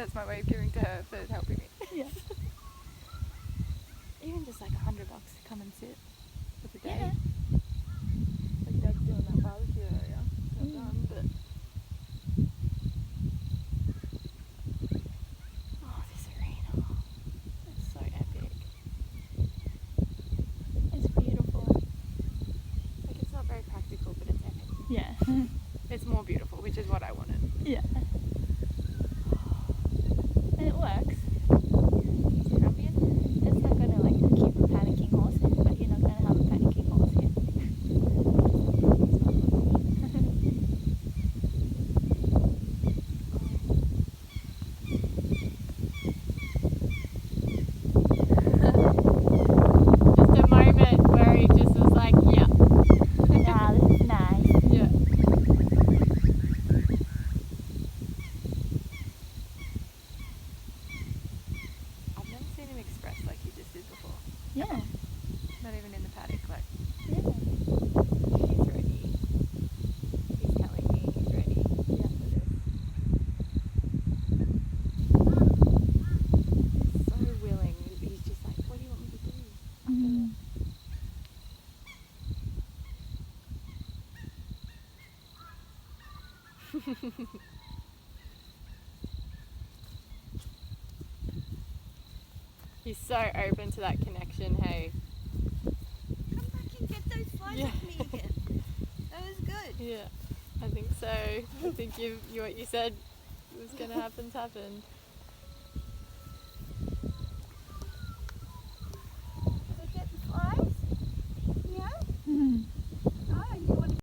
That's my way of giving to her for helping me. Yeah. Even just like $100 to come and sit for the day. Yeah. Like Dad's doing that barbecue area. Not done, but oh, this arena. It's so epic. It's beautiful. Like it's not very practical, but it's epic. Yeah. It's more beautiful, which is what I wanted. Yeah. And it works. See Brumby in? It's not gonna like keep a panicking horse in, but you're not gonna have a panicking horse here. Just a moment where he just was like, yeah. Nah, this is nice. Yeah. I've never seen him express like he just did before. Yeah. Not even in the paddock, like Yeah. he's ready. He's telling me he's ready. Yeah. For this. He's so willing. He's just like, what do you want me to do? Mm. He's so open to that connection, hey. Come back and get those flies Yeah. with me again. That was good. Yeah, I think so. I think what you said was going to happened.